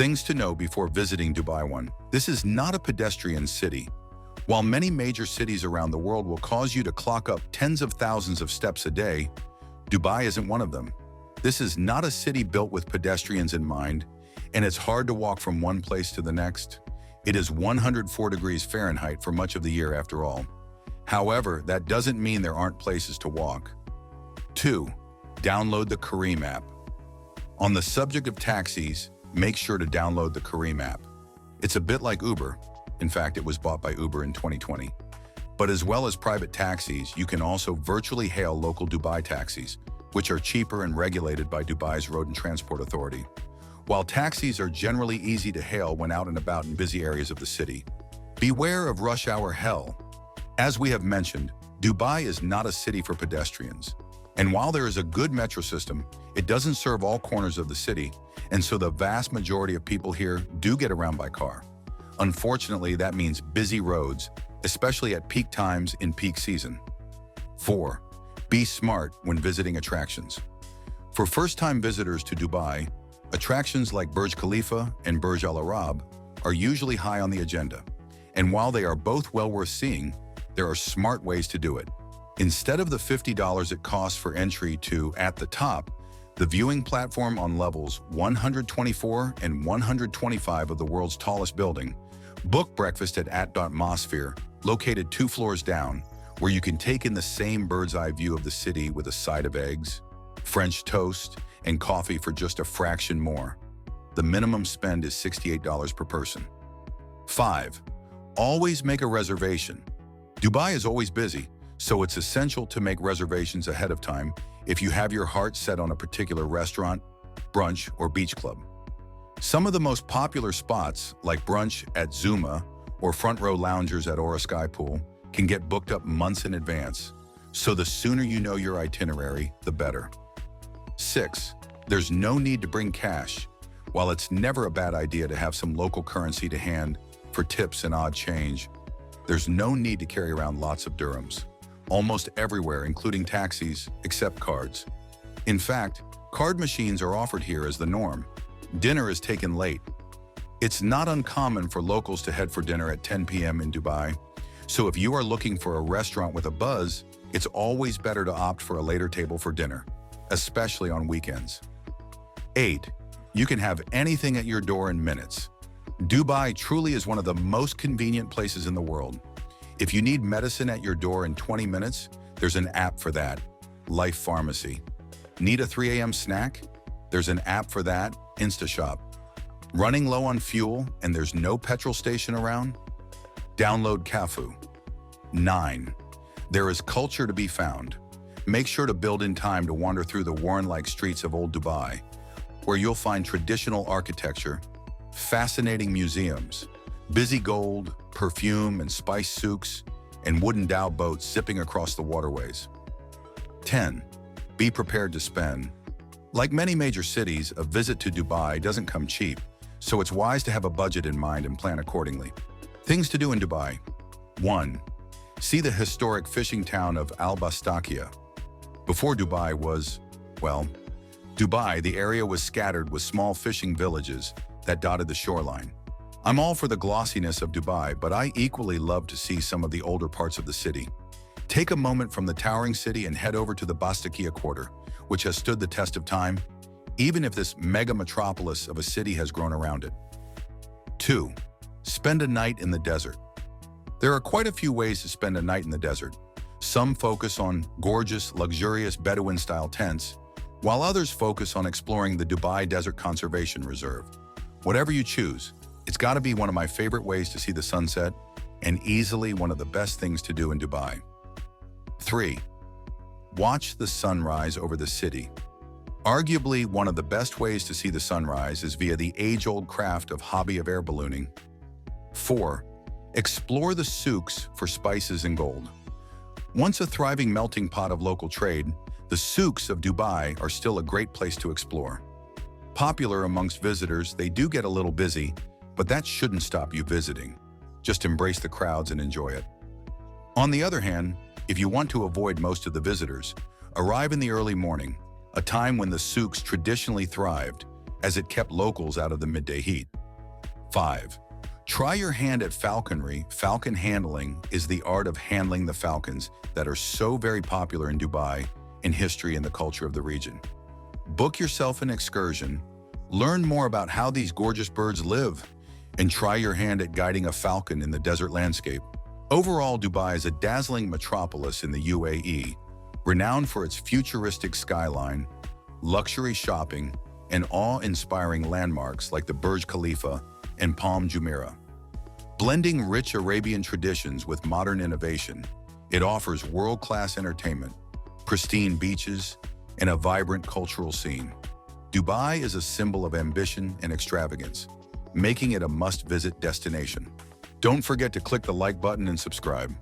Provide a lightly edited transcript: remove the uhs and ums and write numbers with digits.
Things to know before visiting Dubai. 1. This is not a pedestrian city. While many major cities around the world will cause you to clock up tens of thousands of steps a day, Dubai isn't one of them. This is not a city built with pedestrians in mind, and it's hard to walk from one place to the next. It is 104 degrees Fahrenheit for much of the year after all. However, that doesn't mean there aren't places to walk. 2. Download the Careem app. On the subject of taxis, make sure to download the Careem app. It's a bit like Uber. In fact, it was bought by Uber in 2020. But as well as private taxis, you can also virtually hail local Dubai taxis, which are cheaper and regulated by Dubai's Road and Transport Authority. While taxis are generally easy to hail when out and about in busy areas of the city, beware of rush hour hell. As we have mentioned, Dubai is not a city for pedestrians. And while there is a good metro system, it doesn't serve all corners of the city, and so the vast majority of people here do get around by car. Unfortunately, that means busy roads, especially at peak times in peak season. 4. Be smart when visiting attractions. For first-time visitors to Dubai, attractions like Burj Khalifa and Burj Al Arab are usually high on the agenda. And while they are both well worth seeing, there are smart ways to do it. Instead of the $50 it costs for entry to At the Top, the viewing platform on levels 124 and 125 of the world's tallest building, book breakfast at Atmosphere, located 2 floors down, where you can take in the same bird's-eye view of the city with a side of eggs, French toast, and coffee for just a fraction more. The minimum spend is $68 per person. 5. Always make a reservation. Dubai is always busy, so it's essential to make reservations ahead of time if you have your heart set on a particular restaurant, brunch, or beach club. Some of the most popular spots, like brunch at Zuma or front row loungers at Aura Sky Pool, can get booked up months in advance, so the sooner you know your itinerary, the better. 6. There's no need to bring cash. While it's never a bad idea to have some local currency to hand for tips and odd change, there's no need to carry around lots of dirhams. Almost everywhere, including taxis, accept cards. In fact, card machines are offered here as the norm. Dinner is taken late. It's not uncommon for locals to head for dinner at 10 p.m. in Dubai, so if you are looking for a restaurant with a buzz, it's always better to opt for a later table for dinner, especially on weekends. 8. You can have anything at your door in minutes. Dubai truly is one of the most convenient places in the world. If you need medicine at your door in 20 minutes, there's an app for that, Life Pharmacy. Need a 3 a.m. snack? There's an app for that, InstaShop. Running low on fuel and there's no petrol station around? Download Cafu. 9. There is culture to be found. Make sure to build in time to wander through the Warren-like streets of old Dubai, where you'll find traditional architecture, fascinating museums, busy gold, perfume and spice souks, and wooden dhow boats zipping across the waterways. 10. Be prepared to spend. Like many major cities, a visit to Dubai doesn't come cheap, so it's wise to have a budget in mind and plan accordingly. Things to do in Dubai. 1. See the historic fishing town of Al Bastakia. Before Dubai was, well, Dubai, the area was scattered with small fishing villages that dotted the shoreline. I'm all for the glossiness of Dubai, but I equally love to see some of the older parts of the city. Take a moment from the towering city and head over to the Bastakia Quarter, which has stood the test of time, even if this mega metropolis of a city has grown around it. 2. Spend a night in the desert. There are quite a few ways to spend a night in the desert. Some focus on gorgeous, luxurious Bedouin-style tents, while others focus on exploring the Dubai Desert Conservation Reserve. Whatever you choose, it's got to be one of my favorite ways to see the sunset and easily one of the best things to do in Dubai. 3. Watch the sunrise over the city. Arguably, one of the best ways to see the sunrise is via the age-old craft of hobby of air ballooning. 4. Explore the souks for spices and gold. Once a thriving melting pot of local trade, the souks of Dubai are still a great place to explore. Popular amongst visitors, they do get a little busy, but that shouldn't stop you visiting. Just embrace the crowds and enjoy it. On the other hand, if you want to avoid most of the visitors, arrive in the early morning, a time when the souks traditionally thrived, as it kept locals out of the midday heat. 5. Try your hand at falconry. Falcon handling is the art of handling the falcons that are so very popular in Dubai, in history and the culture of the region. Book yourself an excursion, learn more about how these gorgeous birds live, and try your hand at guiding a falcon in the desert landscape. Overall, Dubai is a dazzling metropolis in the UAE, renowned for its futuristic skyline, luxury shopping, and awe-inspiring landmarks like the Burj Khalifa and Palm Jumeirah. Blending rich Arabian traditions with modern innovation, it offers world-class entertainment, pristine beaches, and a vibrant cultural scene. Dubai is a symbol of ambition and extravagance, making it a must-visit destination. Don't forget to click the like button and subscribe.